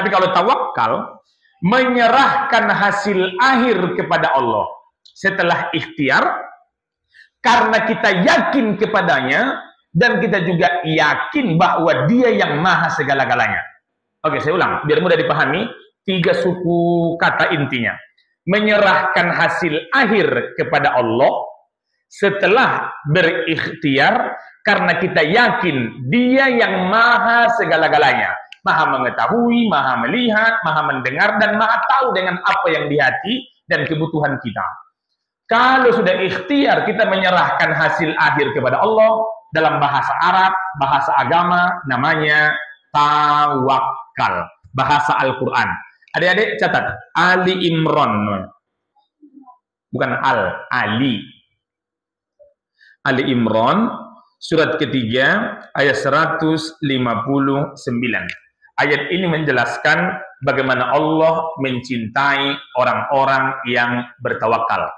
Tapi kalau tawakal, menyerahkan hasil akhir kepada Allah setelah ikhtiar, karena kita yakin kepadanya, dan kita juga yakin bahwa dia yang maha segala-galanya. Oke, saya ulang, biar mudah dipahami, 3 suku kata intinya. Menyerahkan hasil akhir kepada Allah setelah berikhtiar, karena kita yakin dia yang maha segala-galanya. Maha mengetahui, maha melihat, maha mendengar, dan maha tahu dengan apa yang di hati dan kebutuhan kita. Kalau sudah ikhtiar, kita menyerahkan hasil akhir kepada Allah. Dalam bahasa Arab, bahasa agama, namanya tawakal. Bahasa Al-Quran. Adik-adik catat, Ali Imran. Bukan Ali. Ali Imran, surat ketiga, ayat 159. Ayat ini menjelaskan bagaimana Allah mencintai orang-orang yang bertawakal.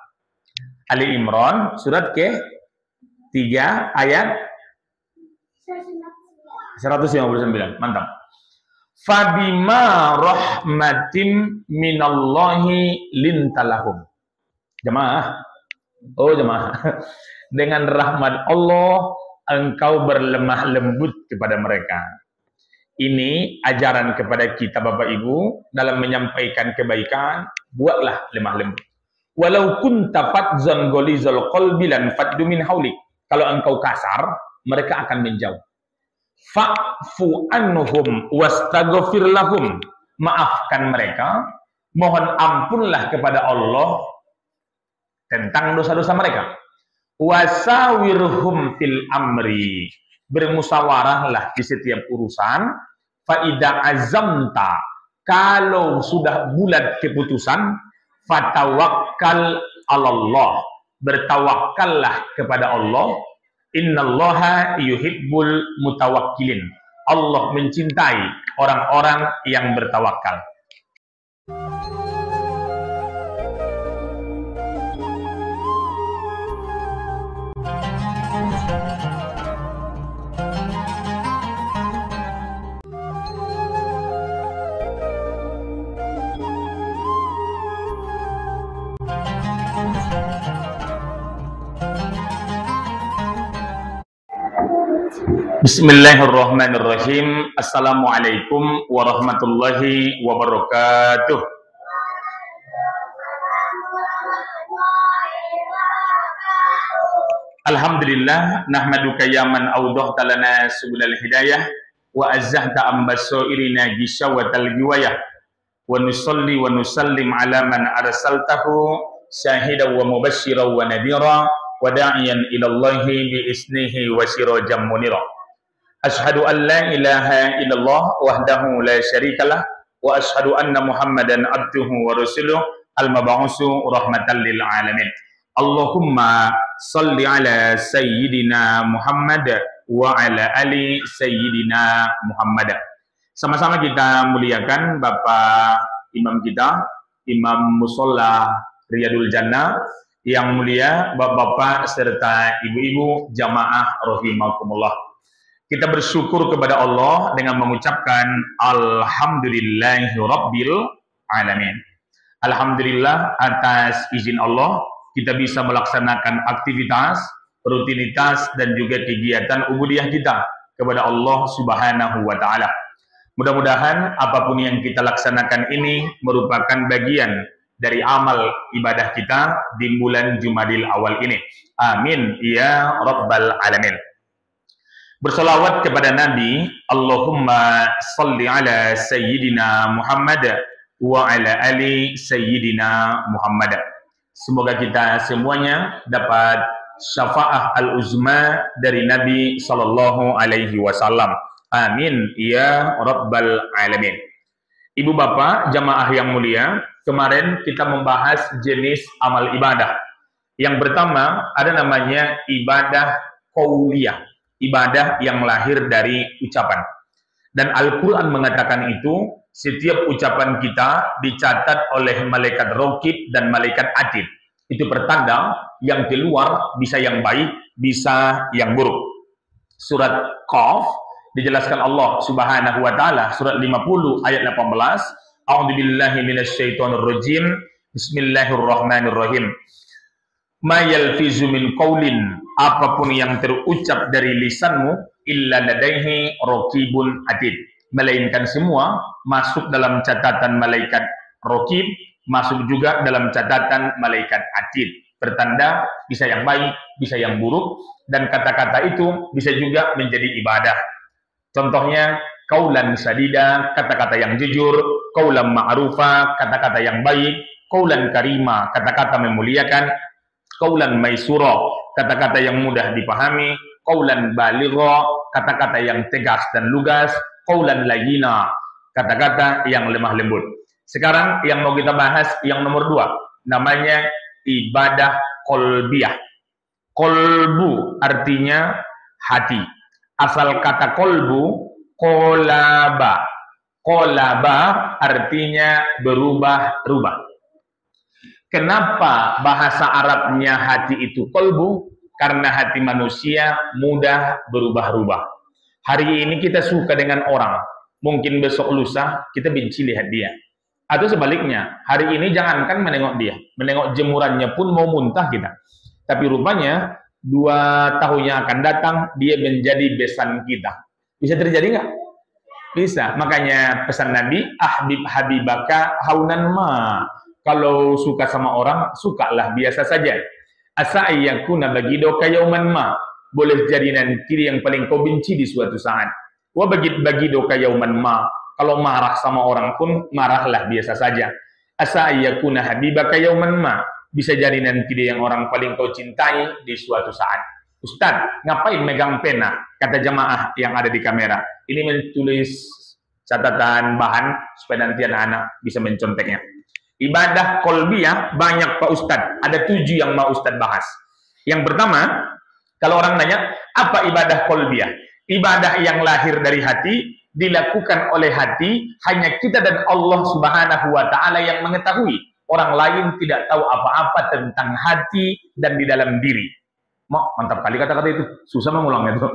Ali Imran, surat ke-3, ayat 159. Mantap. Fabima rahmatin minallahi lintalahum. Jemaah. Oh jemaah. Dengan rahmat Allah, engkau berlemah lembut kepada mereka. Ini ajaran kepada kita Bapak Ibu dalam menyampaikan kebaikan, buatlah lemah lembut. Walau kunta fadzan gholizal qalbi lan faddu min haulik. Kalau engkau kasar, mereka akan menjauh. Fa'fu anhum wastaghfir lahum. Maafkan mereka, mohon ampunlah kepada Allah tentang dosa-dosa mereka. Wasawirhum fil amri. Bermusyawarahlah di setiap urusan. Faida azamta, kalau sudah bulat keputusan, fatawakkal Allah, bertawakkallah kepada Allah. Innallaha yuhibbul mutawakkilin. Allah mencintai orang-orang yang bertawakal. Bismillahirrahmanirrahim. Assalamualaikum warahmatullahi wabarakatuh. Alhamdulillah, nahmaduka ya man awdahta lana subulal hidayah wa azzahta ambasoirina gisyawatal giwayah wa nusalli wa nusallim ala man arsaltahu syahidan wa mubasyiran wa nadhira wa da'iyan ilallahi bi isnihi wa sirajan munira. Ashhadu an la ilaha illallah wahdahu la syarikalah wa ashhadu anna Muhammadan abduhu wa rasuluh al-mab'usu rahmatan lil alamin. Allahumma salli ala sayyidina Muhammad wa ala ali sayyidina Muhammad. Sama-sama kita muliakan Bapak Imam kita, Imam Musholla Riyadul Jannah, yang mulia Bapak-bapak serta ibu-ibu jamaah rahimakumullah. Kita bersyukur kepada Allah dengan mengucapkan Alhamdulillahirabbil alamin. Alhamdulillah atas izin Allah kita bisa melaksanakan aktivitas, rutinitas dan juga kegiatan ubudiyah kita kepada Allah Subhanahu wa taala. Mudah-mudahan apapun yang kita laksanakan ini merupakan bagian dari amal ibadah kita di bulan Jumadil Awal ini. Amin ya rabbal alamin. Bersolawat kepada Nabi, Allahumma salli ala sayyidina Muhammad wa ala ali sayyidina Muhammad. Semoga kita semuanya dapat syafaah al-uzma dari Nabi sallallahu alaihi wasallam. Amin ya rabbal alamin. Ibu bapak jamaah yang mulia, kemarin kita membahas jenis amal ibadah. Yang pertama ada namanya ibadah qauliyah, ibadah yang lahir dari ucapan. Dan Al-Quran mengatakan itu, setiap ucapan kita dicatat oleh malaikat raqib dan malaikat atid. Itu pertanda yang keluar bisa yang baik, bisa yang buruk. Surat Qaf Dijelaskan Allah Subhanahu wa taala surat 50 ayat 18, A'udzubillahi minasyaitonirrajim. Bismillahirrahmanirrahim. Ma yalfizu min qaulin, apapun yang terucap dari lisanmu, illa ladaihi raqibun atid, melainkan semua masuk dalam catatan malaikat raqib, masuk juga dalam catatan malaikat atid, bertanda bisa yang baik, bisa yang buruk, dan kata-kata itu bisa juga menjadi ibadah. Contohnya qaulan sadida, kata-kata yang jujur, qaulan ma'rufa, kata-kata yang baik, qaulan karima, kata-kata memuliakan, qaulan maisura, kata-kata yang mudah dipahami, qaulan baligha, kata-kata yang tegas dan lugas, qaulan layyina, kata-kata yang lemah lembut. Sekarang yang mau kita bahas yang nomor 2, namanya ibadah qalbiyah. Kolbu artinya hati. Asal kata kolbu, kolaba. Kolaba artinya berubah-ubah. Kenapa bahasa Arabnya hati itu kolbu? Karena hati manusia mudah berubah-ubah. Hari ini kita suka dengan orang, mungkin besok lusa kita benci lihat dia. Atau sebaliknya, hari ini jangankan menengok dia, menengok jemurannya pun mau muntah kita. Tapi rupanya 2 tahun yang akan datang dia menjadi besan kita. Bisa terjadi nggak? Bisa. Makanya pesan Nabi, ahbib habibaka haunan ma. Kalau suka sama orang, sukalah biasa saja. Asa ayyakuna bagidoka yauman ma. Boleh jadi nanti yang paling kau benci di suatu saat. Wa bagidoka yauman ma. Kalau marah sama orang pun, marahlah biasa saja. Asa ayyakuna habibaka yauman ma. Bisa jadi nanti dia yang orang paling kau cintai di suatu saat. Ustadz, ngapain megang pena? Kata jamaah yang ada di kamera. Ini menulis catatan bahan supaya nanti anak-anak bisa menconteknya. Ibadah qalbiyah banyak Pak Ustadz. Ada 7 yang mau Ustadz bahas. Yang pertama, kalau orang nanya, apa ibadah qalbiyah? Ibadah yang lahir dari hati, dilakukan oleh hati, hanya kita dan Allah Subhanahu wa taala yang mengetahui. Orang lain tidak tahu apa-apa tentang hati dan di dalam diri. Mantap kali kata-kata itu, susah mengulangnya itu.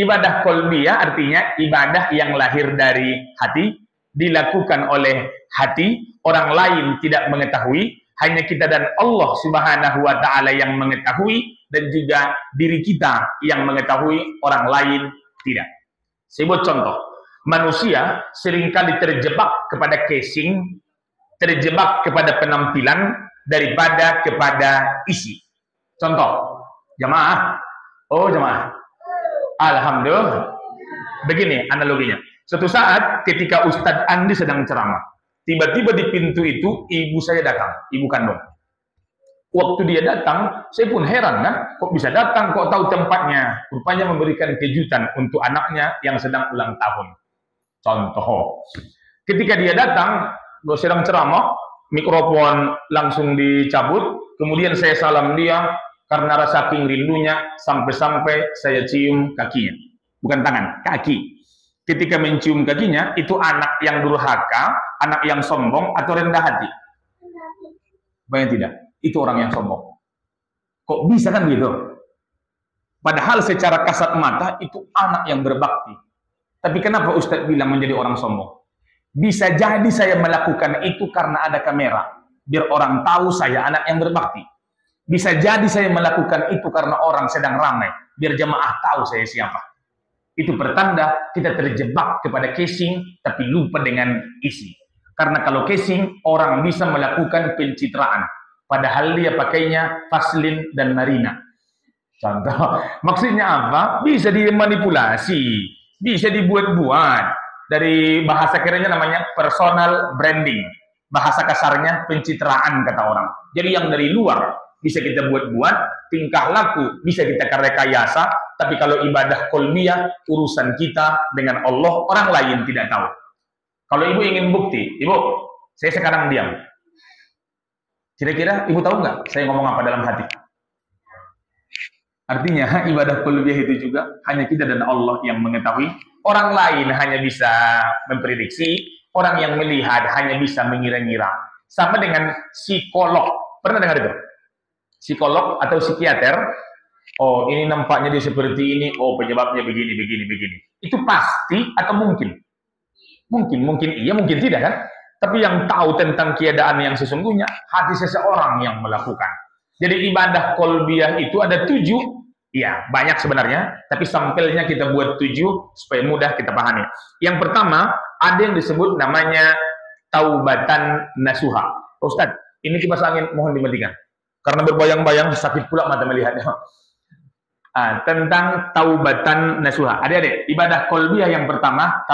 Ibadah qalbiyah artinya ibadah yang lahir dari hati, dilakukan oleh hati, orang lain tidak mengetahui, hanya kita dan Allah Subhanahu wa taala yang mengetahui, dan juga diri kita yang mengetahui, orang lain tidak. Saya buat contoh. Manusia seringkali terjebak kepada casing, terjebak kepada penampilan daripada kepada isi. Contoh, jamaah. Oh, jamaah. Alhamdulillah. Begini analoginya. Suatu saat ketika Ustadz Andi sedang ceramah, tiba-tiba di pintu itu ibu saya datang, ibu kandung. Waktu dia datang, saya pun heran kan, kok bisa datang, kok tahu tempatnya. Rupanya memberikan kejutan untuk anaknya yang sedang ulang tahun. Contoh, ketika dia datang, sedang ceramah, mikrofon langsung dicabut, kemudian saya salam dia, karena rasa saking rindunya, sampai-sampai saya cium kakinya. Bukan tangan, kaki. Ketika mencium kakinya, itu anak yang durhaka, anak yang sombong, atau rendah hati? Banyak tidak, itu orang yang sombong. Kok bisa kan gitu? Padahal secara kasat mata, itu anak yang berbakti. Tapi kenapa Ustadz bilang menjadi orang sombong? Bisa jadi saya melakukan itu karena ada kamera, biar orang tahu saya anak yang berbakti. Bisa jadi saya melakukan itu karena orang sedang ramai, biar jemaah tahu saya siapa. Itu pertanda kita terjebak kepada casing, tapi lupa dengan isi. Karena kalau casing, orang bisa melakukan pencitraan, padahal dia pakainya Vaseline dan Marina. Contoh, maksudnya apa? Bisa dimanipulasi, bisa dibuat-buat. Dari bahasa kerennya namanya personal branding. Bahasa kasarnya pencitraan kata orang. Jadi yang dari luar bisa kita buat-buat, tingkah laku bisa kita rekayasa, tapi kalau ibadah qalbiyah, urusan kita dengan Allah, orang lain tidak tahu. Kalau ibu ingin bukti, ibu, saya sekarang diam. Kira-kira ibu tahu nggak saya ngomong apa dalam hati? Artinya ibadah qalbiyah itu juga hanya kita dan Allah yang mengetahui. Orang lain hanya bisa memprediksi, orang yang melihat hanya bisa mengira-ngira. Sama dengan psikolog. Pernah dengar itu? Psikolog atau psikiater Oh, ini nampaknya dia seperti ini. Oh, penyebabnya begini, begini, begini. Itu pasti atau mungkin? Mungkin iya, mungkin tidak kan? Tapi yang tahu tentang keadaan yang sesungguhnya, hati seseorang yang melakukan. Jadi ibadah kolbiyah itu ada 7. Ya, banyak sebenarnya. Tapi sampelnya kita buat 7 supaya mudah kita pahami. Yang pertama, ada yang disebut namanya taubatan nasuha. Ustaz, ini kipas angin mohon dimatikan. Karena berbayang-bayang sakit pula mata melihatnya. Tentang taubatan nasuha. Adik-adik, ibadah kolbiyah yang pertama,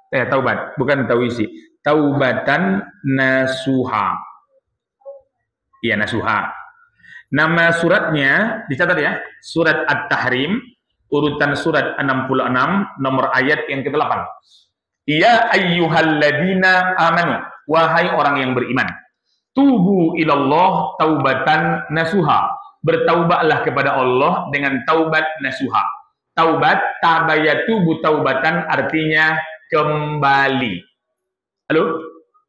taubat, bukan tauisi. Taubatan nasuha. Iya, nasuha. Nama suratnya, dicatat ya, surat At-Tahrim, urutan surat 66, nomor ayat yang ke-8. Ya ayyuhalladzina amanu, wahai orang yang beriman. Tubu ilallah taubatan nasuha. Bertaubatlah kepada Allah dengan taubat nasuha. Taubat, tabayatubu taubatan artinya kembali. Halo?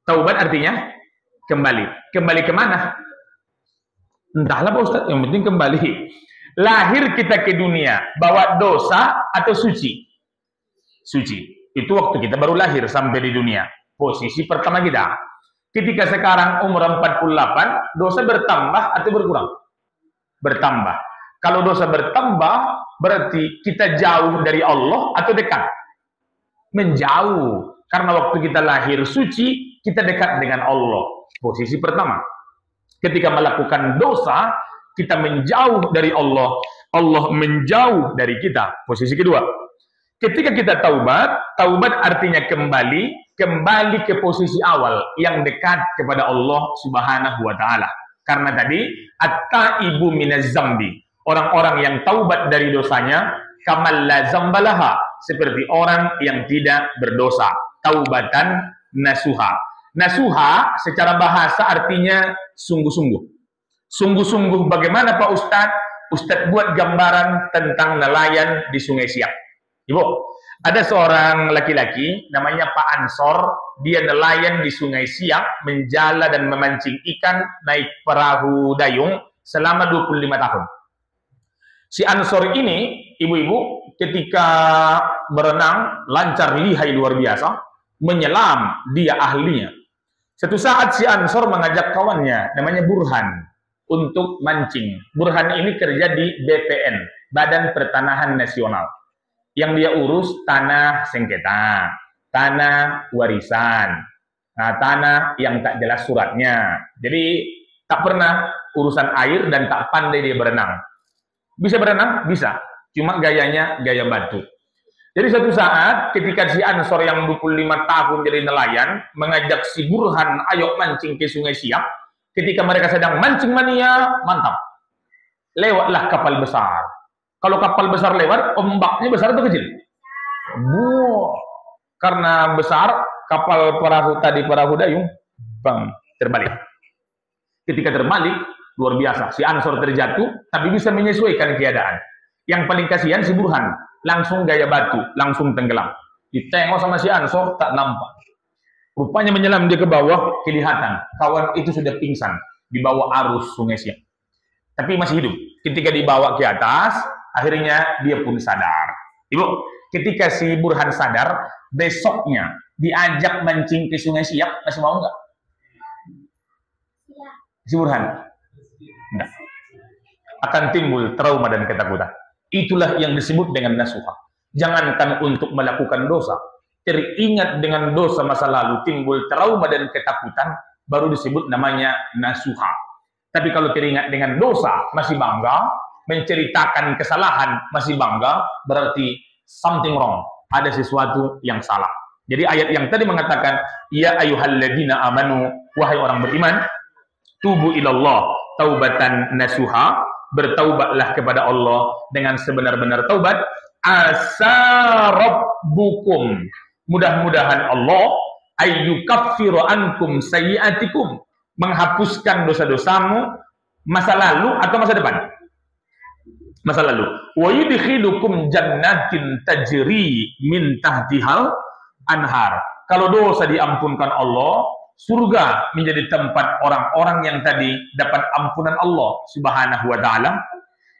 Taubat artinya kembali. Kembali kemana? Entahlah Pak Ustaz, yang penting kembali. Lahir kita ke dunia, bawa dosa atau suci? Suci. Itu waktu kita baru lahir sampai di dunia. Posisi pertama kita. Ketika sekarang umur 48, dosa bertambah atau berkurang? Bertambah. Kalau dosa bertambah, berarti kita jauh dari Allah atau dekat? Menjauh. Karena waktu kita lahir suci, kita dekat dengan Allah. Posisi pertama. Ketika melakukan dosa, kita menjauh dari Allah. Allah menjauh dari kita. Posisi kedua. Ketika kita taubat, taubat artinya kembali ke posisi awal yang dekat kepada Allah Subhanahu wa taala. Karena tadi at-taibu minaz zambi, orang-orang yang taubat dari dosanya, kamal la zambalaha, seperti orang yang tidak berdosa. Taubatan nasuha. Nasuha secara bahasa artinya sungguh-sungguh. Sungguh-sungguh bagaimana Pak Ustadz? Ustadz buat gambaran tentang nelayan di Sungai Siak. Ibu, ada seorang laki-laki namanya Pak Ansor, dia nelayan di Sungai Siak, menjala dan memancing ikan naik perahu dayung selama 25 tahun. Si Ansor ini, ibu-ibu, ketika berenang lancar lihai luar biasa, menyelam, dia ahlinya. Satu saat si Ansor mengajak kawannya, namanya Burhan, untuk mancing. Burhan ini kerja di BPN, Badan Pertanahan Nasional. Yang dia urus tanah sengketa, tanah warisan, tanah yang tak jelas suratnya. Jadi tak pernah urusan air dan tak pandai dia berenang. Bisa berenang? Bisa. Cuma gayanya gaya batu. Jadi suatu saat ketika si Ansor yang 25 tahun jadi nelayan mengajak si Burhan, ayo mancing ke Sungai Siak. Ketika mereka sedang mancing mania, mantap. Lewatlah kapal besar. Kalau kapal besar lewat, ombaknya besar atau kecil? Karena besar, kapal perahu dayung, terbalik. Ketika terbalik, luar biasa. Si Ansor terjatuh, tapi bisa menyesuaikan keadaan. Yang paling kasihan si Burhan, langsung gaya batu, langsung tenggelam. Ditengok sama si Ansor, tak nampak. Rupanya menyelam dia ke bawah, kelihatan. Kawan itu sudah pingsan, di bawah arus Sungai Siak. Tapi masih hidup. Ketika dibawa ke atas, akhirnya dia pun sadar. Ibu, ketika si Burhan sadar, besoknya diajak mancing ke Sungai Siak, masih mau nggak? Si Burhan? Enggak. Akan timbul trauma dan ketakutan. Itulah yang disebut dengan nasuha. Jangankan untuk melakukan dosa, teringat dengan dosa masa lalu, timbul trauma dan ketakutan, baru disebut namanya nasuha. Tapi kalau teringat dengan dosa, masih bangga, menceritakan kesalahan, masih bangga, berarti something wrong. Ada sesuatu yang salah. Jadi ayat yang tadi mengatakan, ya ayyuhalladzina amanu, wahai orang beriman, tubu ilallah, taubatan nasuha, bertaubatlah kepada Allah dengan sebenar-benar taubat, asa rabbukum, mudah-mudahan Allah ayyukaffiru ankum sayyiatikum, menghapuskan dosa-dosamu masa lalu atau masa depan? Masa lalu. Wa yudkhilukum jannatin tajri min tahtihal anhar. Kalau dosa diampunkan Allah, surga menjadi tempat orang-orang yang tadi dapat ampunan Allah Subhanahu wa taala.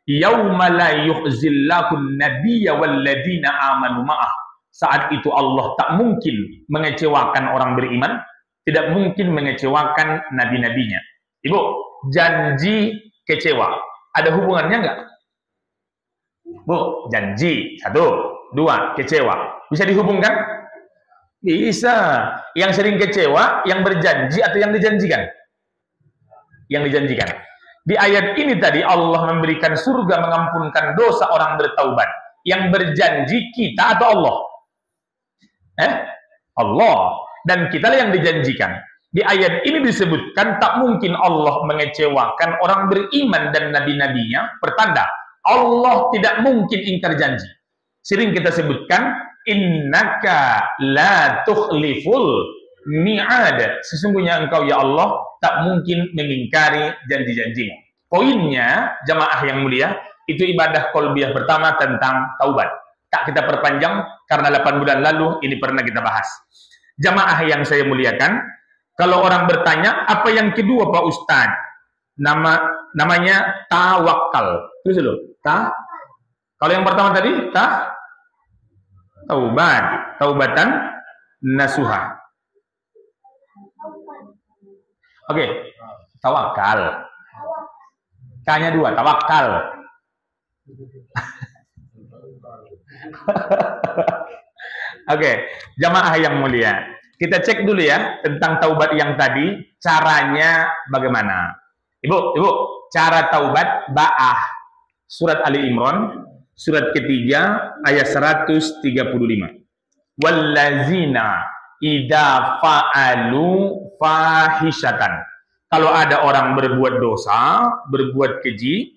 Yauma la yukhzillahu an-nabiyya walladzina amanu ma'ah. Saat itu Allah tak mungkin mengecewakan orang beriman, tidak mungkin mengecewakan nabi-nabinya. Ibu, janji kecewa ada hubungannya enggak? Bu, janji, 1, 2, kecewa. Bisa dihubungkan? Bisa. Yang sering kecewa, yang berjanji atau yang dijanjikan? Yang dijanjikan. Di ayat ini tadi Allah memberikan surga mengampunkan dosa orang bertaubat. Yang berjanji kita atau Allah? Allah. Dan kita yang dijanjikan. Di ayat ini disebutkan tak mungkin Allah mengecewakan orang beriman dan nabi-nabinya. Pertanda, Allah tidak mungkin ingkar janji. Sering kita sebutkan, innaka la tukhliful mi'ad. Sesungguhnya engkau ya Allah tak mungkin mengingkari janji-janjimu. Poinnya, jamaah yang mulia, itu ibadah qalbiyah pertama tentang taubat. Tak kita perpanjang karena 8 bulan lalu ini pernah kita bahas. Jamaah yang saya muliakan, kalau orang bertanya, apa yang kedua Pak Ustadz? Namanya tawakal. Terus dulu, kalau yang pertama tadi, taubatan nasuha. Oke, tawakal. K-nya 2, tawakal. Oke, jamaah yang mulia. Kita cek dulu ya tentang taubat yang tadi, caranya bagaimana. Ibu, cara taubat ba'ah. Surat Ali Imran, surat ketiga, ayat 135. Wallazina idza fa'alu fahishatan. Kalau ada orang berbuat dosa, berbuat keji,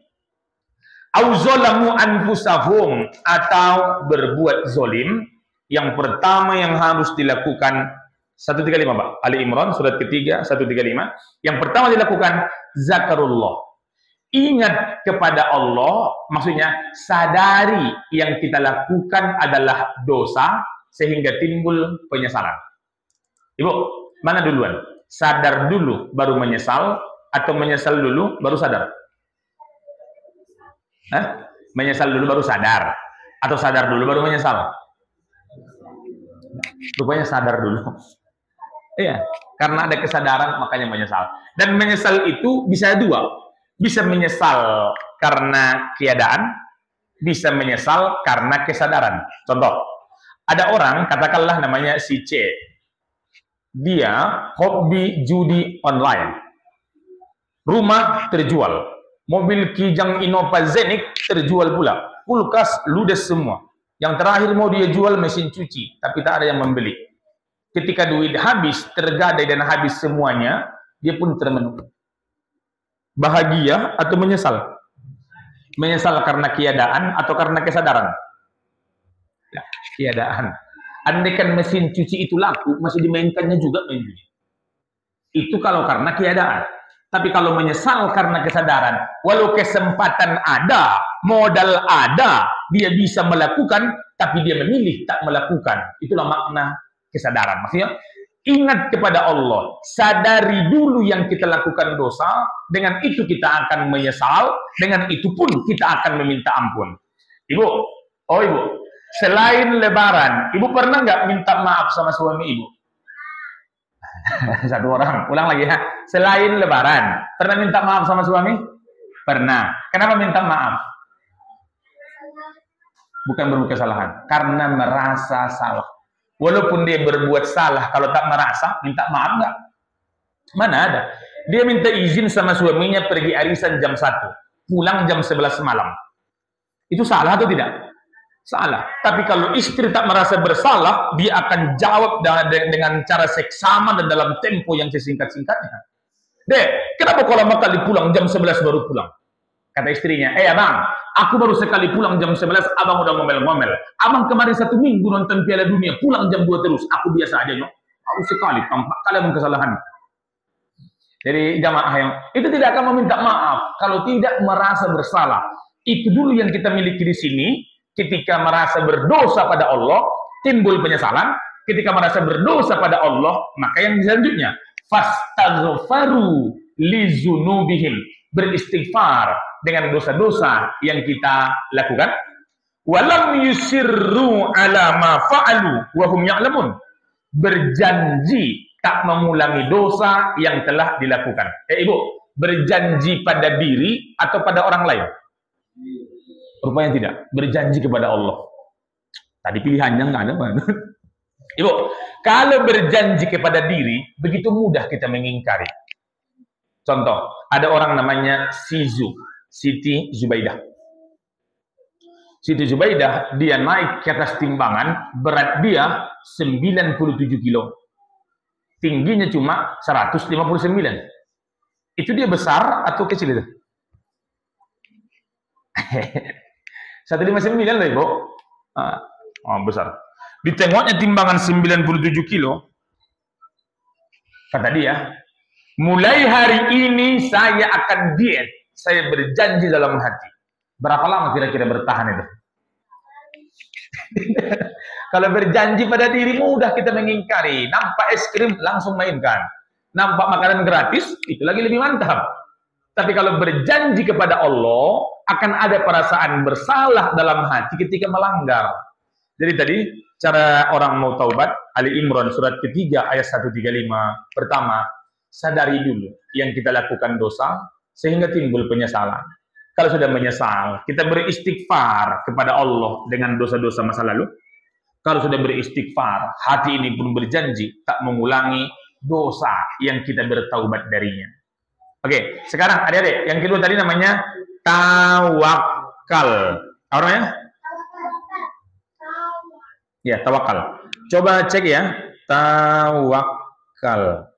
au zalamu anfusahum, atau berbuat zolim, yang pertama yang harus dilakukan 135 Pak. Ali Imran surat ketiga 135. Yang pertama dilakukan zakarullah. Ingat kepada Allah, maksudnya sadari yang kita lakukan adalah dosa sehingga timbul penyesalan. Ibu, mana duluan? Sadar dulu baru menyesal atau menyesal dulu baru sadar? Menyesal dulu baru sadar atau sadar dulu baru menyesal? Rupanya sadar dulu. Iya, karena ada kesadaran makanya menyesal. Dan menyesal itu bisa 2. Bisa menyesal karena keadaan, bisa menyesal karena kesadaran. Contoh, ada orang, katakanlah namanya si C. Dia hobi judi online. Rumah terjual. Mobil Kijang Innova Zenik terjual pula. Kulkas ludes semua. Yang terakhir mau dia jual mesin cuci, tapi tak ada yang membeli. Ketika duit habis, tergadai dan habis semuanya, dia pun termenung. Bahagia atau menyesal? Menyesal karena keadaan atau karena kesadaran? Ya, keadaan. Andaikan mesin cuci itu laku, masih dimainkannya juga main judi. Itu kalau karena keadaan. Tapi kalau menyesal karena kesadaran, walau kesempatan ada, modal ada, dia bisa melakukan, tapi dia memilih tak melakukan. Itulah makna kesadaran. Maksudnya, ingat kepada Allah, sadari dulu yang kita lakukan dosa, dengan itu kita akan menyesal, dengan itu pun kita akan meminta ampun. Ibu, selain lebaran, ibu pernah nggak minta maaf sama suami ibu? Satu orang, ulang lagi ya. Selain lebaran, pernah minta maaf sama suami? Pernah. Kenapa minta maaf? Bukan berbuat kesalahan, karena merasa salah. Walaupun dia berbuat salah, kalau tak merasa, minta maaf enggak? Mana ada? Dia minta izin sama suaminya pergi arisan jam 1, pulang jam 11 malam. Itu salah atau tidak? Salah. Tapi kalau istri tak merasa bersalah, dia akan jawab dengan cara seksama dan dalam tempo yang sesingkat-singkatnya. Dek, kenapa kau lama kali pulang jam 11 baru pulang? Kata istrinya, abang, aku baru sekali pulang jam 11, abang udah ngomel-ngomel. Abang kemarin 1 minggu nonton Piala Dunia, pulang jam 2 terus. Aku biasa aja, aku sekali, tampak kalian kesalahan. Jadi jamaah yang itu tidak akan meminta maaf kalau tidak merasa bersalah. Itu dulu yang kita miliki di sini. Ketika merasa berdosa pada Allah, timbul penyesalan. Ketika merasa berdosa pada Allah, maka yang selanjutnya, fastaghfaru lizunubihim, beristighfar dengan dosa-dosa yang kita lakukan, walam yusirru ala ma fa'alu wa hum ya'lamun, berjanji tak mengulangi dosa yang telah dilakukan. Ibu, berjanji pada diri atau pada orang lain? Rupanya tidak, berjanji kepada Allah. Tadi pilihannya nggak ada. Ibu, kalau berjanji kepada diri, begitu mudah kita mengingkari. Contoh, ada orang namanya Siti Zubaidah. Siti Zubaidah, dia naik ke atas timbangan, berat dia 97 kilo. Tingginya cuma 159. Itu dia besar atau kecil itu? 159 loh, Ibu. Oh, besar. Ditengoknya timbangan 97 kilo. Kata dia, mulai hari ini saya akan diet. Saya berjanji dalam hati. Berapa lama kira-kira bertahan itu? Kalau berjanji pada diri mudah kita mengingkari. Nampak es krim langsung mainkan. Nampak makanan gratis itu lagi lebih mantap. Tapi kalau berjanji kepada Allah, akan ada perasaan bersalah dalam hati ketika melanggar. Jadi tadi cara orang mau taubat, Ali Imran surat ketiga ayat 135. Pertama, sadari dulu yang kita lakukan dosa sehingga timbul penyesalan. Kalau sudah menyesal, kita beristighfar kepada Allah dengan dosa-dosa masa lalu. Kalau sudah beristighfar, hati ini pun berjanji tak mengulangi dosa yang kita bertaubat darinya. Oke, sekarang adik-adik, yang kedua tadi namanya tawakal. Apa namanya? Ya, tawakal. Coba cek ya, tawakal.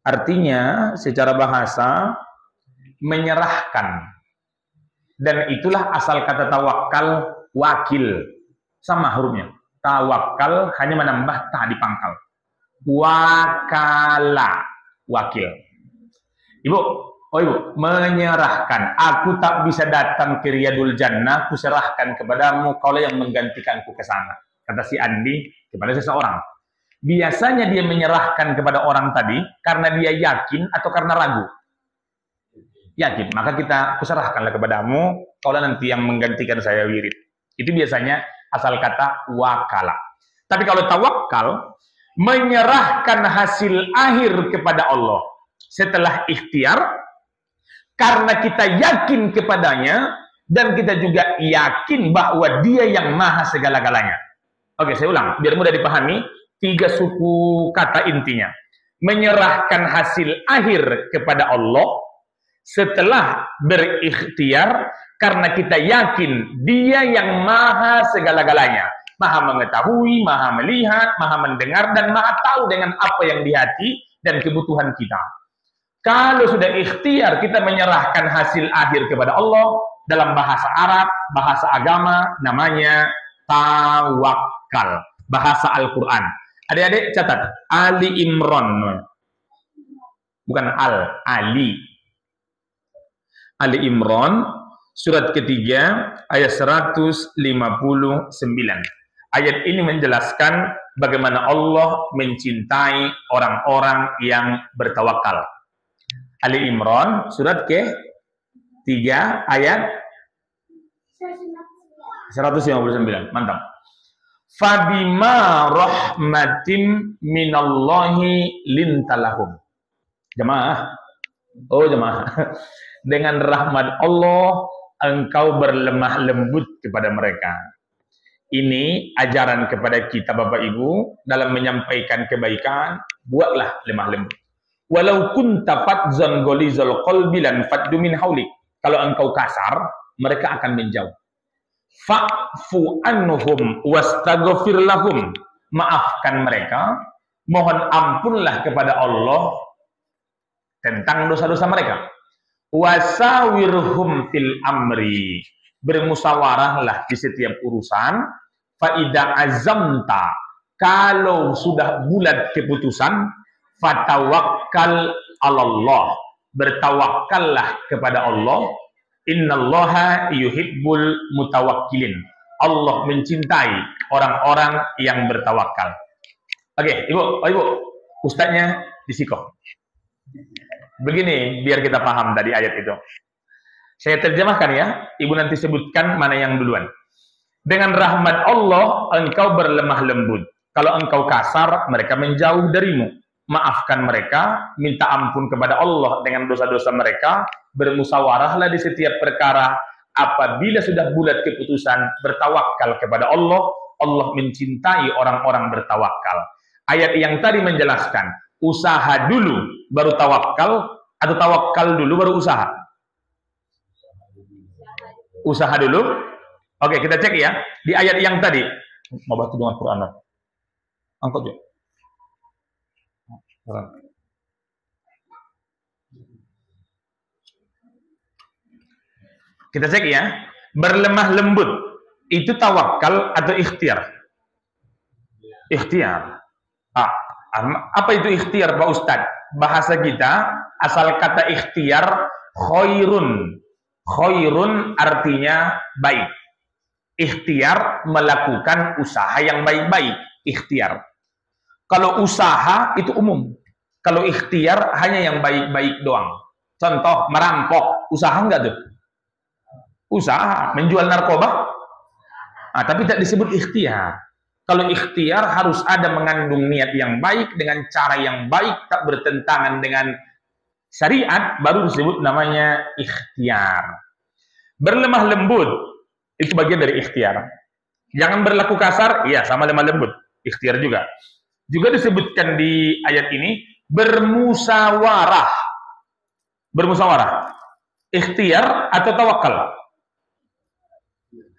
Artinya secara bahasa menyerahkan. Dan itulah asal kata tawakal, wakil. Sama hurufnya. Tawakal hanya menambah ta di pangkal. Wakala, wakil. Ibu, oh ibu, menyerahkan. Aku tak bisa datang ke Riyadul Jannah, ku serahkan kepadamu, kaulah yang menggantikanku ke sana. Kata si Andi kepada seseorang. Biasanya dia menyerahkan kepada orang tadi karena dia yakin atau karena ragu. Yakin, maka kita kuserahkanlah kepadamu, kaulah nanti yang menggantikan saya wirid. Itu biasanya asal kata wakala. Tapi kalau tawakal, menyerahkan hasil akhir kepada Allah setelah ikhtiar, karena kita yakin kepadanya dan kita juga yakin bahwa Dia yang maha segala-galanya. Oke, saya ulang biar mudah dipahami. 3 suku kata intinya. Menyerahkan hasil akhir kepada Allah setelah berikhtiar, karena kita yakin Dia yang maha segala-galanya, maha mengetahui, maha melihat, maha mendengar, dan maha tahu dengan apa yang di hati dan kebutuhan kita. Kalau sudah ikhtiar, kita menyerahkan hasil akhir kepada Allah. Dalam bahasa Arab, bahasa agama, namanya tawakal. Bahasa Al-Quran. Adik-adik catat, Ali Imran. Bukan Ali. Ali Imran, surat ketiga, ayat 159. Ayat ini menjelaskan bagaimana Allah mencintai orang-orang yang bertawakal. Ali Imran, surat ke-3, ayat 159. Mantap. Fabima rahmatin minallahi lintalahum. Jemaah. Oh jemaah. Dengan rahmat Allah, engkau berlemah lembut kepada mereka. Ini ajaran kepada kita Bapak Ibu dalam menyampaikan kebaikan, buatlah lemah lembut. Walau kunta fadzan gholizal qalbi lan faddu min haulik. Kalau engkau kasar, mereka akan menjauh. Fa'fu anhum wastaghfir lahum. Maafkan mereka, mohon ampunlah kepada Allah tentang dosa-dosa mereka. Wasawirhum fil amri. Bermusyawarahlah di setiap urusan. Faida azamta. Kalau sudah bulat keputusan, fatawakkal Allah. Bertawakkallah kepada Allah. Innallaha yuhibbul mutawakkilin. Allah mencintai orang-orang yang bertawakal. Oke, Ibu, ustadznya disikoh. Begini, biar kita paham tadi ayat itu. Saya terjemahkan ya, ibu nanti sebutkan mana yang duluan. Dengan rahmat Allah, engkau berlemah lembut. Kalau engkau kasar, mereka menjauh darimu. Maafkan mereka, minta ampun kepada Allah dengan dosa-dosa mereka, bermusyawarahlah di setiap perkara. Apabila sudah bulat keputusan, bertawakal kepada Allah. Allah mencintai orang-orang bertawakal. Ayat yang tadi menjelaskan, usaha dulu baru tawakal, atau tawakal dulu baru usaha? Usaha dulu. Oke, kita cek ya. Di ayat yang tadi, mau baca dengan Quran. Angkut ya. Kita cek ya. Berlemah lembut itu tawakal atau ikhtiar? Ikhtiar. Apa itu ikhtiar Pak Ustadz? Bahasa kita asal kata ikhtiar khairun. Khairun artinya baik. Ikhtiar melakukan usaha yang baik-baik. Ikhtiar. Kalau usaha itu umum. Kalau ikhtiar hanya yang baik-baik doang. Contoh merampok, usaha enggak tuh? Usaha. Menjual narkoba? Tapi tak disebut ikhtiar. Kalau ikhtiar harus ada mengandung niat yang baik dengan cara yang baik, tak bertentangan dengan syariat, baru disebut namanya ikhtiar. Berlemah lembut itu bagian dari ikhtiar. Jangan berlaku kasar, ya sama lemah lembut, ikhtiar juga. Juga disebutkan di ayat ini bermusyawarah. Bermusyawarah. Ikhtiar atau tawakal?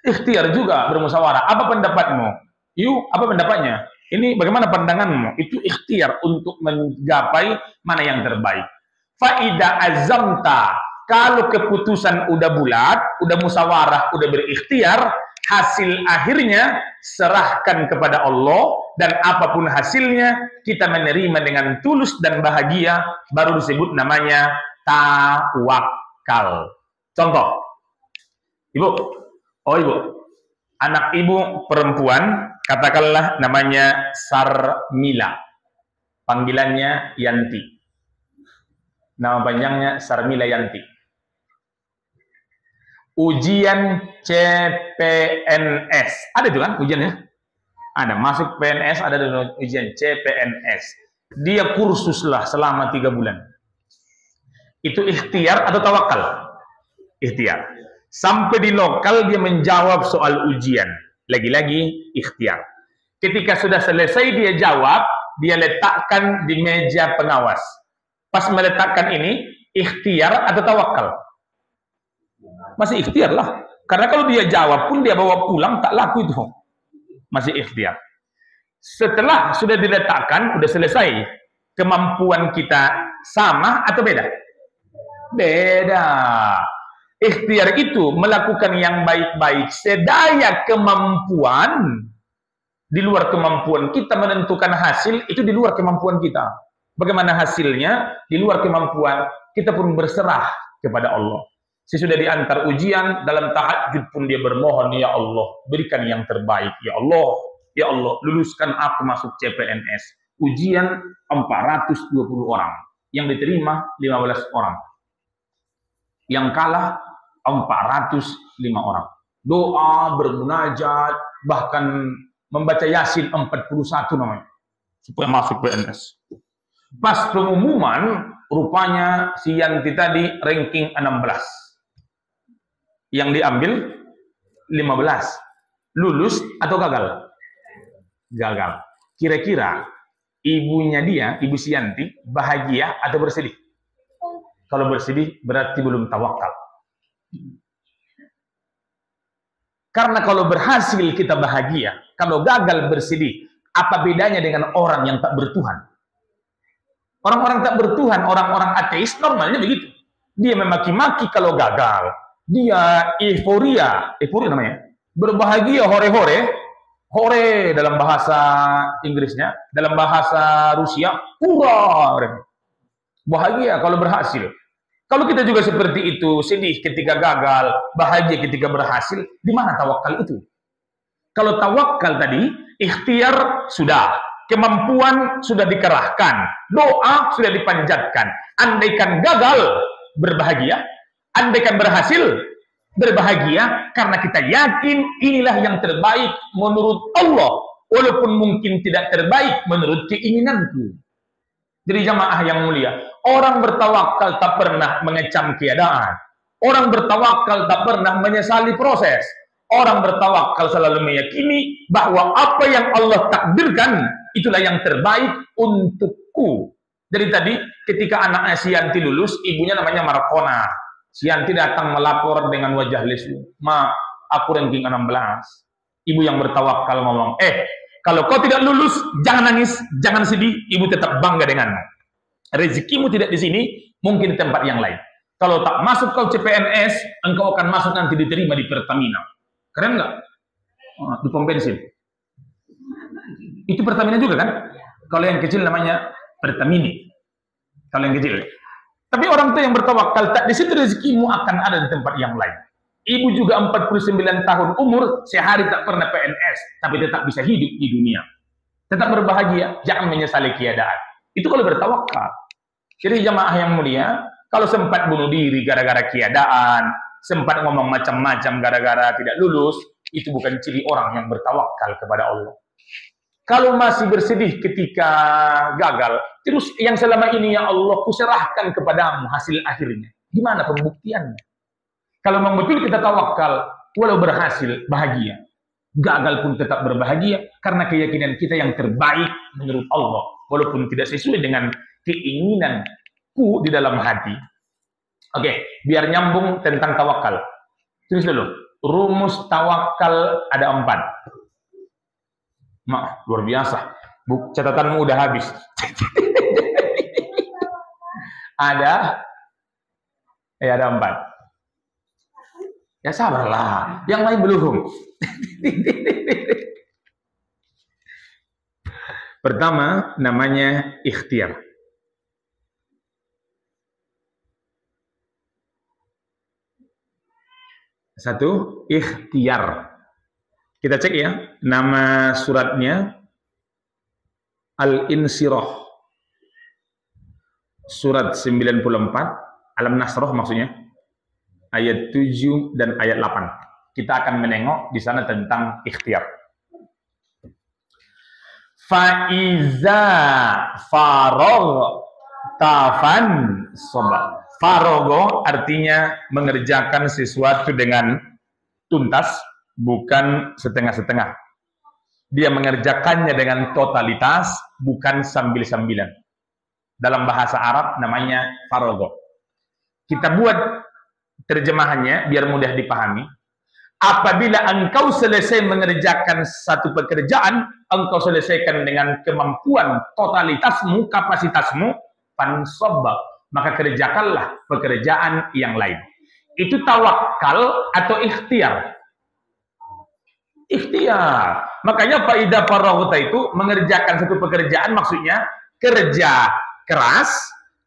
Ikhtiar juga bermusyawarah. Apa pendapatmu? Yuk, apa pendapatnya? Ini bagaimana pandanganmu? Itu ikhtiar untuk menggapai mana yang terbaik. Faida azamta, kalau keputusan udah bulat, udah musyawarah, udah berikhtiar, hasil akhirnya serahkan kepada Allah, dan apapun hasilnya kita menerima dengan tulus dan bahagia, baru disebut namanya tawakal. Contoh, ibu, anak ibu perempuan, katakanlah namanya Sarmila, panggilannya Yanti, nama panjangnya Sarmila Yanti. Ujian CPNS, ada itu kan ujiannya? Ada, masuk PNS, ada ujian CPNS. Dia kursus lah selama 3 bulan. Itu ikhtiar atau tawakal? Ikhtiar. Sampai di lokal dia menjawab soal ujian. Lagi-lagi ikhtiar. Ketika sudah selesai dia jawab, dia letakkan di meja pengawas. Pas meletakkan ini, ikhtiar atau tawakal? Masih ikhtiar lah. Karena kalau dia jawab pun dia bawa pulang, tak laku itu. Masih ikhtiar. Setelah sudah diletakkan, sudah selesai. Kemampuan kita sama atau beda? Beda. Ikhtiar itu melakukan yang baik-baik sedaya kemampuan. Di luar kemampuan kita menentukan hasil, itu di luar kemampuan kita. Bagaimana hasilnya? Di luar kemampuan, kita pun berserah kepada Allah. Sesudah diantar ujian, dalam tahajud pun dia bermohon, ya Allah, berikan yang terbaik. Ya Allah, luluskan aku masuk CPNS. Ujian 420 orang. Yang diterima 15 orang. Yang kalah 405 orang. Doa, bermunajat, bahkan membaca Yasin 41 namanya. Supaya masuk PNS. Pas pengumuman, rupanya si Yanti tadi ranking 16. Yang diambil 15. Lulus atau gagal? Gagal. Kira-kira ibunya dia, ibu si Yanti, bahagia atau bersedih? Kalau bersedih berarti belum tawakal. Karena kalau berhasil kita bahagia, kalau gagal bersedih, apa bedanya dengan orang yang tak bertuhan? Orang-orang tak bertuhan, orang-orang ateis normalnya begitu. Dia memaki-maki kalau gagal. Dia euforia namanya. Berbahagia hore-hore. Hore dalam bahasa Inggrisnya, dalam bahasa Rusia, hurra. Bahagia kalau berhasil. Kalau kita juga seperti itu, sedih ketika gagal, bahagia ketika berhasil, di mana tawakal itu? Kalau tawakal tadi, ikhtiar sudah, kemampuan sudah dikerahkan, doa sudah dipanjatkan. Andaikan gagal, berbahagia. Andaikan berhasil, berbahagia, karena kita yakin inilah yang terbaik menurut Allah, walaupun mungkin tidak terbaik menurut keinginanku. Jadi jamaah yang mulia, orang bertawakal tak pernah mengecam keadaan. Orang bertawakal tak pernah menyesali proses. Orang bertawakal selalu meyakini bahwa apa yang Allah takdirkan itulah yang terbaik untukku. Jadi tadi ketika anak Sianti lulus, ibunya namanya Markona. Sianti datang melapor dengan wajah lesu. Ma, aku ranking 16. Ibu yang bertawakal ngomong, kalau kau tidak lulus, jangan nangis, jangan sedih, ibu tetap bangga denganmu. Rezekimu tidak di sini, mungkin di tempat yang lain. Kalau tak masuk kau CPNS, engkau akan masuk nanti diterima di Pertamina. Keren nggak? Di pom bensin. Itu Pertamina juga kan? Kalau yang kecil namanya Pertamini. Kalau yang kecil. Tapi orang tua yang bertawakal, tak di situ rezekimu akan ada di tempat yang lain. Ibu juga 49 tahun umur, sehari tak pernah PNS, tapi tetap bisa hidup di dunia. Tetap berbahagia, jangan menyesali keadaan. Itu kalau bertawakal. Jadi jamaah yang mulia, kalau sempat bunuh diri gara-gara keadaan, sempat ngomong macam-macam gara-gara tidak lulus, itu bukan ciri orang yang bertawakal kepada Allah. Kalau masih bersedih ketika gagal, terus yang selama ini ya Allah kuserahkan kepadamu hasil akhirnya. Gimana pembuktiannya? Kalau memang betul kita tawakal, walau berhasil, bahagia. Gagal pun tetap berbahagia, karena keyakinan kita yang terbaik menurut Allah. Walaupun tidak sesuai dengan keinginanku di dalam hati. Oke, biar nyambung tentang tawakal. Tulis dulu, rumus tawakal ada 4. Luar biasa. Catatanmu udah habis. ada 4. Ya sabarlah, yang lain belum. Pertama, namanya ikhtiar. Satu, ikhtiar. Kita cek ya, nama suratnya Al-Insyirah. Surat 94, Al-Nasrah maksudnya. Ayat 7 dan ayat 8. Kita akan menengok di sana tentang ikhtiar. Faiza faragh tafan sobat. Farogo artinya mengerjakan sesuatu dengan tuntas, bukan setengah-setengah. Dia mengerjakannya dengan totalitas, bukan sambil-sambilan. Dalam bahasa Arab namanya farogo. Kita buat terjemahannya biar mudah dipahami. Apabila engkau selesai mengerjakan satu pekerjaan, engkau selesaikan dengan kemampuan totalitasmu, kapasitasmu, fansobba, maka kerjakanlah pekerjaan yang lain. Itu tawakal atau ikhtiar. Ikhtiar. Makanya faidah faraghta itu mengerjakan satu pekerjaan, maksudnya kerja keras,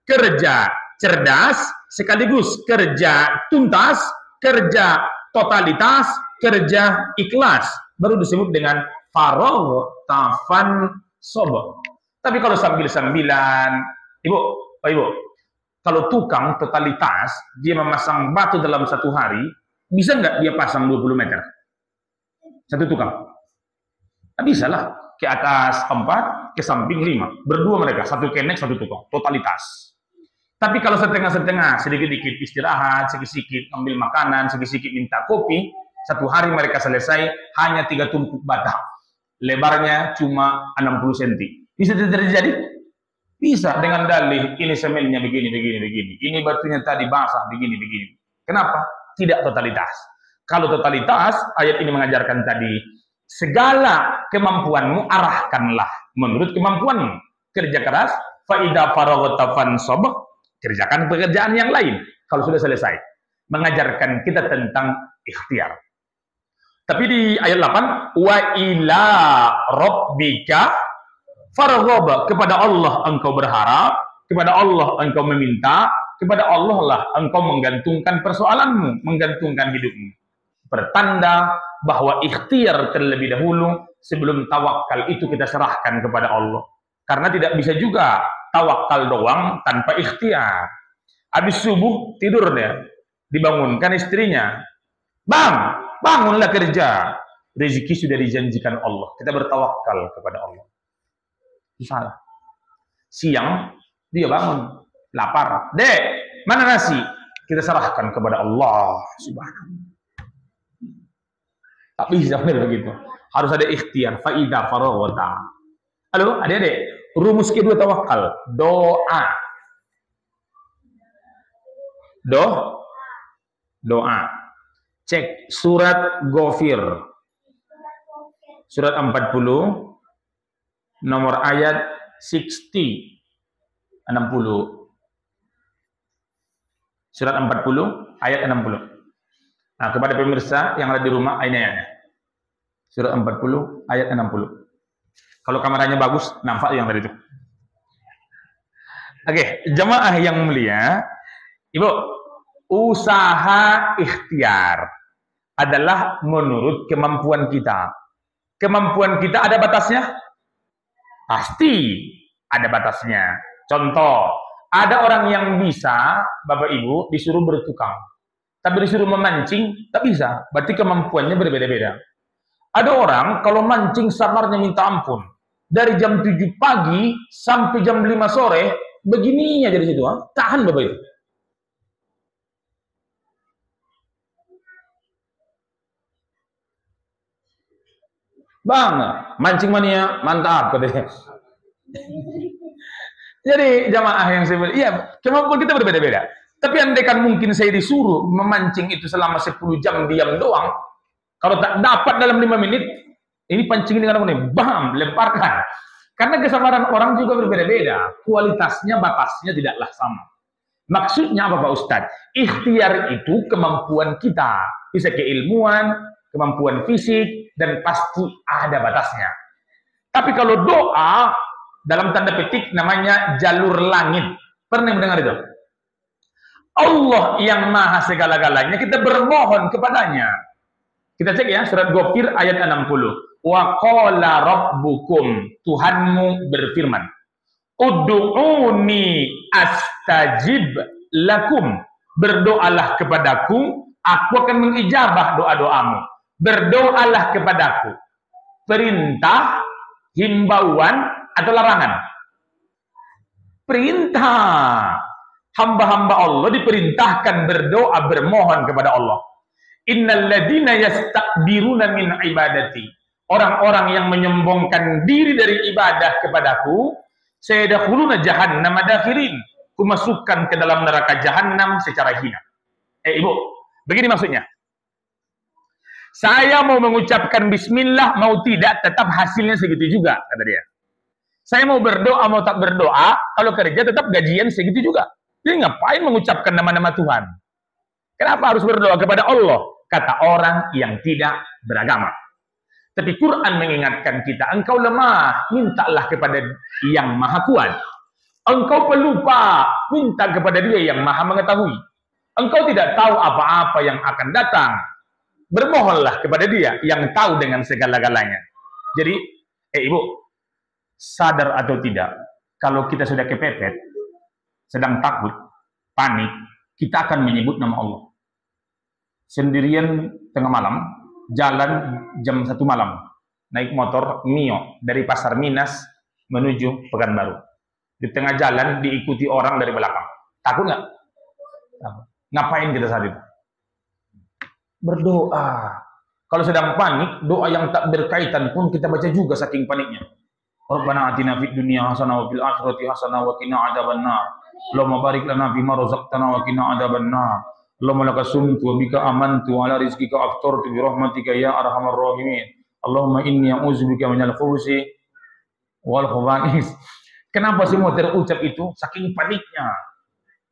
kerja cerdas, sekaligus kerja tuntas, kerja totalitas, kerja ikhlas. Baru disebut dengan faragh tafan sob. Tapi kalau sambil-sambilan, Ibu, kalau tukang totalitas, dia memasang batu dalam satu hari, bisa nggak dia pasang 20 meter? Satu tukang. Nah, bisa lah. Ke atas 4, ke samping 5. Berdua mereka, satu kenek, satu tukang. Totalitas. Tapi kalau setengah-setengah, sedikit-sedikit istirahat, sedikit-sedikit ambil makanan, sedikit-sedikit minta kopi, satu hari mereka selesai hanya 3 tumpuk bata. Lebarnya cuma 60 cm. Bisa terjadi? Bisa, dengan dalih ini semennya begini. Ini batunya tadi basah begini. Kenapa? Tidak totalitas. Kalau totalitas, ayat ini mengajarkan tadi, segala kemampuanmu arahkanlah menurut kemampuanmu. Kerja keras, faidah faraghta fansab, kerjakan pekerjaan yang lain. Kalau sudah selesai, mengajarkan kita tentang ikhtiar. Tapi di ayat 8, wa ila rabbika farghab, kepada Allah engkau berharap, kepada Allah engkau meminta, kepada Allah lah engkau menggantungkan persoalanmu, menggantungkan hidupmu. Pertanda bahwa ikhtiar terlebih dahulu sebelum tawakal itu kita serahkan kepada Allah. Karena tidak bisa juga tawakal doang tanpa ikhtiar. Habis subuh tidur dia, dibangunkan istrinya. Bang, bangunlah kerja. Rezeki sudah dijanjikan Allah. Kita bertawakal kepada Allah. Salah. Siang dia bangun, lapar. Dek, mana nasi? Kita serahkan kepada Allah Subhanahu. Tak bisa begitu. Harus ada ikhtiar. Faidah faragta. Halo, adik-adik. Rumus kedua tawakal. Doa. Doa. Cek surat Ghafir. Surat 40. Nomor ayat 60. Surat 40 ayat 60. Nah, kepada pemirsa yang ada di rumah, ini ayatnya. Surat 40 ayat 60. Kalau kameranya bagus, nampak yang tadi itu. Oke, jemaah yang mulia, Ibu, usaha ikhtiar adalah menurut kemampuan kita. Kemampuan kita ada batasnya? Pasti ada batasnya. Contoh, ada orang yang bisa, Bapak Ibu, disuruh bertukang. Tapi disuruh memancing, tak bisa. Berarti kemampuannya berbeda-beda. Ada orang, kalau mancing sabarnya minta ampun. Dari jam 7 pagi sampai jam 5 sore, begini aja di situ. Tahan Bapak Ibu. Bang, mancing mania, mantap katanya. Jadi jamaah yang saya iya, kemampuan kita berbeda-beda. Tapi andaikan mungkin saya disuruh memancing itu selama 10 jam diam doang, kalau tak dapat dalam 5 menit, ini pancing dengan apa nih? Bam, lemparkan. Karena kesabaran orang juga berbeda-beda. Kualitasnya, batasnya tidaklah sama. Maksudnya apa Pak Ustadz? Ikhtiar itu kemampuan kita. Bisa keilmuan, kemampuan fisik, dan pasti ada batasnya. Tapi kalau doa, dalam tanda petik namanya jalur langit. Pernah mendengar itu? Allah yang maha segala-galanya, kita bermohon kepadanya. Kita cek ya, surat Ghafir ayat 60. Wa qala rabbukum, Tuhanmu berfirman, ud'uni astajib lakum. Berdoalah kepadaku, aku akan mengijabah doa-doamu. Berdoalah kepadaku. Perintah, himbauan, atau larangan? Perintah. Hamba-hamba Allah diperintahkan berdoa, bermohon kepada Allah. Innal ladina yastakbiruna min ibadati. Orang-orang yang menyombongkan diri dari ibadah kepadaku, sayadkhuluna jahannam madakhirin. Kumasukkan ke dalam neraka jahanam secara hina. Ibu, begini maksudnya. Saya mau mengucapkan bismillah, mau tidak, tetap hasilnya segitu juga, kata dia. Saya mau berdoa, mau tak berdoa, kalau kerja tetap gajian segitu juga. Jadi ngapain mengucapkan nama-nama Tuhan? Kenapa harus berdoa kepada Allah? Kata orang yang tidak beragama. Tapi Quran mengingatkan kita, engkau lemah, mintalah kepada yang maha kuat. Engkau pelupa, minta kepada dia yang maha mengetahui. Engkau tidak tahu apa-apa yang akan datang. Bermohonlah kepada dia yang tahu dengan segala-galanya. Jadi, Ibu, sadar atau tidak, kalau kita sudah kepepet, sedang takut, panik, kita akan menyebut nama Allah. Sendirian tengah malam, jalan jam 1 malam, naik motor Mio dari Pasar Minas menuju Pekanbaru. Di tengah jalan diikuti orang dari belakang. Takut nggak? Ngapain kita saat itu? Berdoa. Kalau sedang panik, doa yang tak berkaitan pun kita baca juga saking paniknya. Rabbana atina fid dunya hasanah wa fil akhirati hasanah wa qina adzabannar. Allahumma barik lana fima razaqtana wa qina adzabannar. Allahumma laka sumtu wa bika amantu wa ala rizqika aftartu bi rahmatika ya arhamar rahimin. Allahumma inni a'udzubika minal khubuthi wal khaba'is. Kenapa semua terucap itu? Saking paniknya.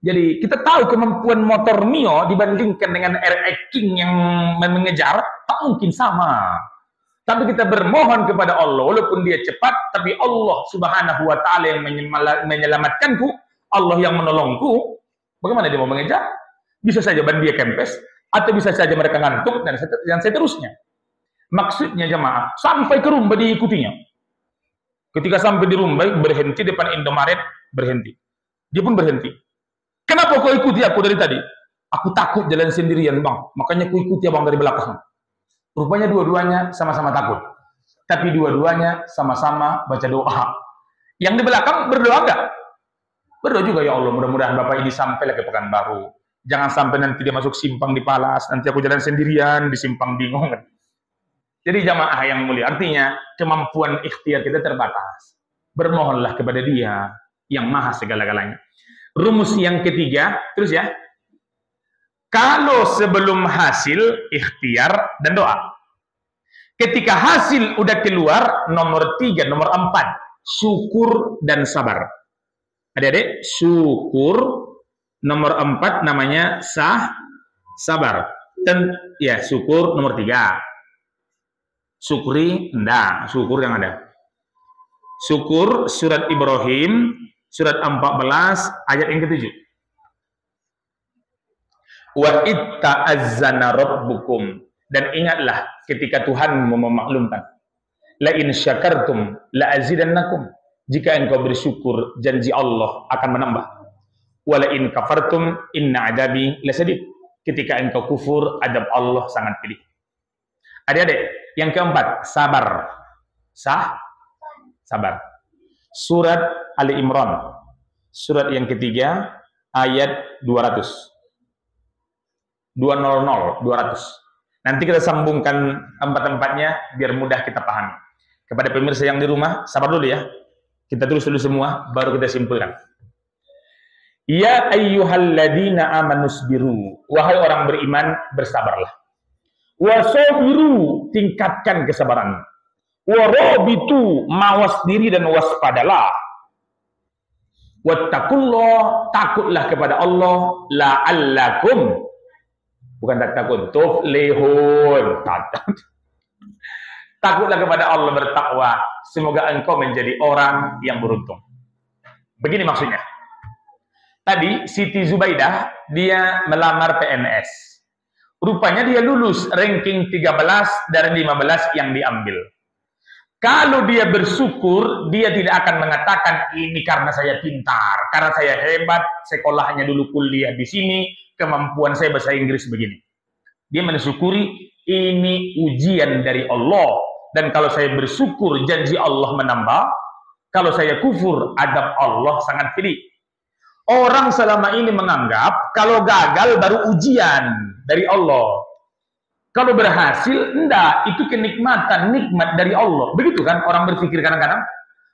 Jadi kita tahu kemampuan motor Mio dibandingkan dengan RX King yang mengejar, tak mungkin sama. Tapi kita bermohon kepada Allah, walaupun dia cepat, tapi Allah Subhanahu wa Ta'ala yang menyelamatkanku, Allah yang menolongku. Bagaimana dia mau mengejar? Bisa saja ban dia kempes, atau bisa saja mereka ngantuk, dan seterusnya. Maksudnya jemaah, sampai ke Rumbai diikutinya. Ketika sampai di Rumbai, berhenti depan Indomaret, berhenti. Dia pun berhenti. Kenapa kau ikuti aku dari tadi? Aku takut jalan sendirian, Bang. Makanya ku ikuti abang dari belakang. Rupanya dua-duanya sama-sama takut. Tapi dua-duanya sama-sama baca doa. Yang di belakang berdoa enggak? Berdoa juga, ya Allah, mudah-mudahan Bapak ini sampai ke Pekanbaru. Jangan sampai nanti dia masuk simpang di Palas, nanti aku jalan sendirian di simpang bingung. Jadi jamaah yang mulia, artinya kemampuan ikhtiar kita terbatas. Bermohonlah kepada Dia yang maha segala-galanya. Rumus yang ketiga, terus ya. Kalau sebelum hasil, ikhtiar dan doa. Ketika hasil udah keluar, nomor 3, nomor 4, syukur dan sabar. Adik-adik, syukur, nomor 4 namanya sabar. Dan ya, syukur nomor 3. Syukuri, enggak, syukur yang ada. Syukur, surat Ibrahim, surat 14, ayat yang ke-7. Wa itta'azzana rabbukum. Dan ingatlah ketika Tuhan memaklumkan. La in syakartum la azidannakum. Jika engkau bersyukur, janji Allah akan menambah. Wa la in kafartum inna adabi lasadid. Ketika engkau kufur, adab Allah sangat pedih. Adik-adik, yang keempat, sabar. Sabar. Surat Ali Imran, surat yang ketiga, ayat 200. 200. Nanti kita sambungkan tempat-tempatnya biar mudah kita pahami. Kepada pemirsa yang di rumah, sabar dulu ya. Kita tulis dulu semua, baru kita simpulkan. Ya ayyuhalladzina amanusbiru. Wahai orang beriman, bersabarlah. Wasabiru, tingkatkan kesabaran. Warabitu, mawas diri dan waspadalah. Wattaqullah, takutlah kepada Allah. La'allakum, bukan tak takut, tuflihun. Takutlah kepada Allah, bertakwa. Semoga engkau menjadi orang yang beruntung. Begini maksudnya. Tadi Siti Zubaidah, dia melamar PNS. Rupanya dia lulus ranking 13 dari 15 yang diambil. Kalau dia bersyukur, dia tidak akan mengatakan ini karena saya pintar, karena saya hebat, sekolahnya dulu kuliah di sini, kemampuan saya bahasa Inggris begini. Dia mensyukuri ini ujian dari Allah. Dan kalau saya bersyukur, janji Allah menambah. Kalau saya kufur, adab Allah sangat pedih. Orang selama ini menganggap kalau gagal baru ujian dari Allah. Kalau berhasil, enggak. Itu kenikmatan, nikmat dari Allah. Begitu kan orang berpikir kadang-kadang.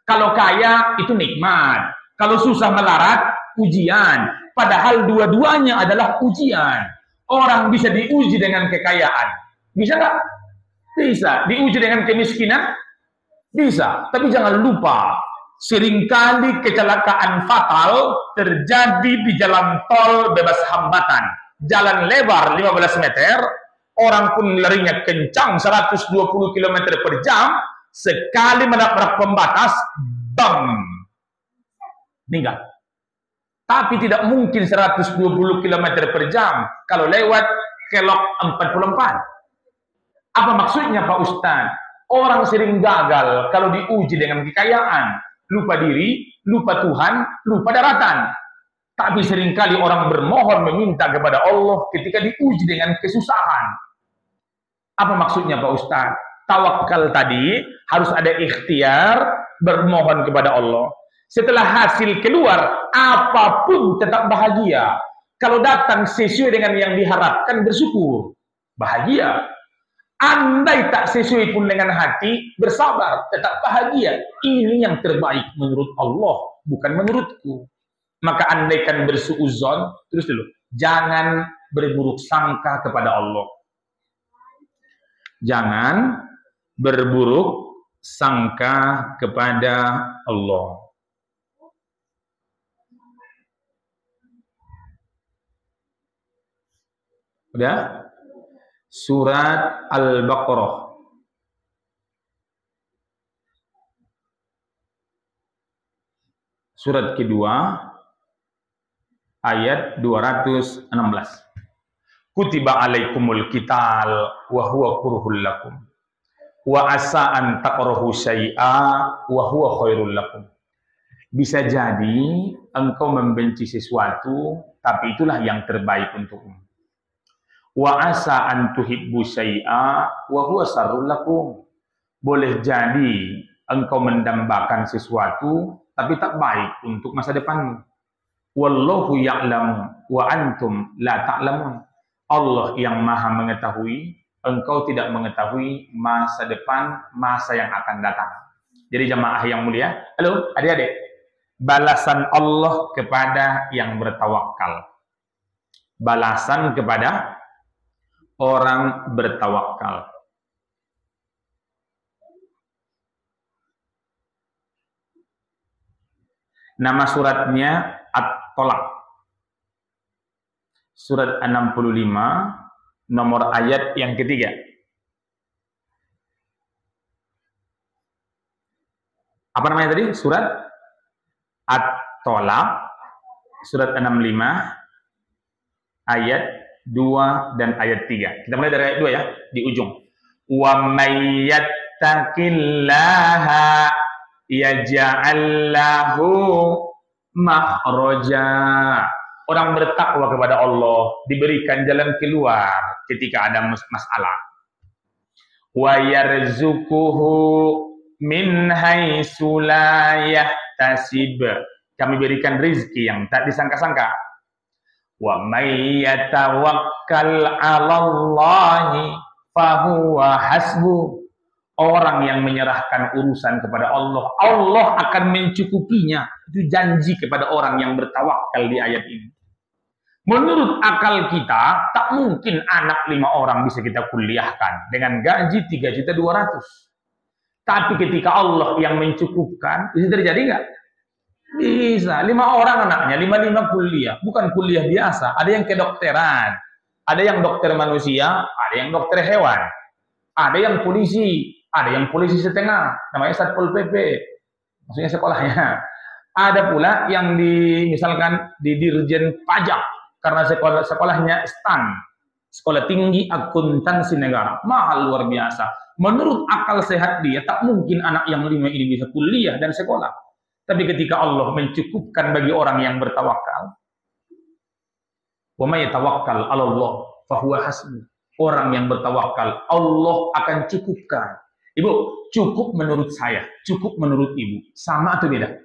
Kalau kaya, itu nikmat. Kalau susah melarat, ujian. Padahal dua-duanya adalah ujian. Orang bisa diuji dengan kekayaan. Bisa nggak? Bisa. Diuji dengan kemiskinan? Bisa. Tapi jangan lupa, seringkali kecelakaan fatal terjadi di jalan tol bebas hambatan. Jalan lebar 15 meter, orang pun larinya kencang 120 km per jam, sekali menabrak pembatas, bam, meninggal. Tapi tidak mungkin 120 km per jam kalau lewat kelok 44. Apa maksudnya Pak Ustadz? Orang sering gagal kalau diuji dengan kekayaan, lupa diri, lupa Tuhan, lupa daratan. Tapi seringkali orang bermohon meminta kepada Allah ketika diuji dengan kesusahan. Apa maksudnya Pak Ustadz? Tawakal tadi harus ada ikhtiar, bermohon kepada Allah. Setelah hasil keluar, apapun tetap bahagia. Kalau datang sesuai dengan yang diharapkan, bersyukur, bahagia. Andai tak sesuai pun dengan hati, bersabar, tetap bahagia. Ini yang terbaik menurut Allah, bukan menurutku. Maka andaikan bersuuzon, terus dulu, jangan berburuk sangka kepada Allah. Jangan berburuk sangka kepada Allah. Udah? Surat Al-Baqarah. Surat kedua, ayat 216. Kutiba alaikumul qital wa huwa kurhul lakum. Wa asa an takrahu syai'a wa huwa khairul lakum. Bisa jadi engkau membenci sesuatu, tapi itulah yang terbaik untukmu. Wa asa an tuhibbu syai'a wa huwa syarrul lakum. Boleh jadi engkau mendambakan sesuatu, tapi tak baik untuk masa depanmu. Wallahu ya'lamu wa antum la ta'lamun. Allah yang maha mengetahui, engkau tidak mengetahui masa depan, masa yang akan datang. Jadi jamaah yang mulia, halo adik-adik, balasan Allah kepada yang bertawakal. Balasan kepada orang bertawakal. Nama suratnya At-Tolak. Surat 65, nomor ayat yang ketiga. Apa namanya tadi? Surat At-Tolak, surat 65, ayat 2 dan ayat 3. Kita mulai dari ayat 2 ya, di ujung. Wa may yattaqillaha yaj'al lahu makhraja. Orang bertakwa kepada Allah diberikan jalan keluar ketika ada masalah. Wa yarzuquhu min haitsu la yahtasib. Kami berikan rezeki yang tak disangka-sangka. Wa may yatawakkal 'alallahi fahuwa hasbuh. Orang yang menyerahkan urusan kepada Allah, Allah akan mencukupinya. Itu janji kepada orang yang bertawakal di ayat ini. Menurut akal kita, tak mungkin anak 5 orang bisa kita kuliahkan dengan gaji 3.200.000. Tapi ketika Allah yang mencukupkan, bisa terjadi nggak? Bisa. 5 orang anaknya, 5 kuliah. Bukan kuliah biasa. Ada yang kedokteran, ada yang dokter manusia, ada yang dokter hewan, ada yang polisi, ada yang polisi setengah, namanya Satpol PP, maksudnya sekolahnya. Ada pula yang misalkan di Dirjen Pajak, karena sekolahnya STAN, Sekolah Tinggi Akuntansi Negara, mahal luar biasa. Menurut akal sehat dia, tak mungkin anak yang 5 ini bisa kuliah dan sekolah. Tapi ketika Allah mencukupkan bagi orang yang bertawakal, wa may tawakkal 'ala Allah fa huwa hasbuh. Orang yang bertawakal, Allah akan cukupkan. Ibu, cukup menurut saya, cukup menurut ibu, sama atau beda?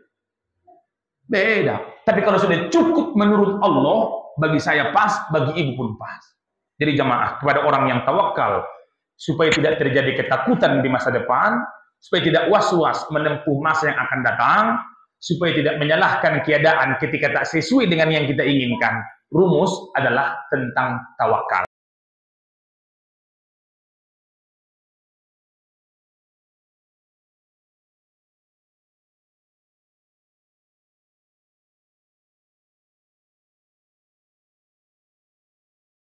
Beda. Tapi kalau sudah cukup menurut Allah, bagi saya pas, bagi ibu pun pas. Jadi jamaah, kepada orang yang tawakal, supaya tidak terjadi ketakutan di masa depan, supaya tidak was-was menempuh masa yang akan datang, supaya tidak menyalahkan keadaan ketika tak sesuai dengan yang kita inginkan. Rumus adalah tentang tawakal.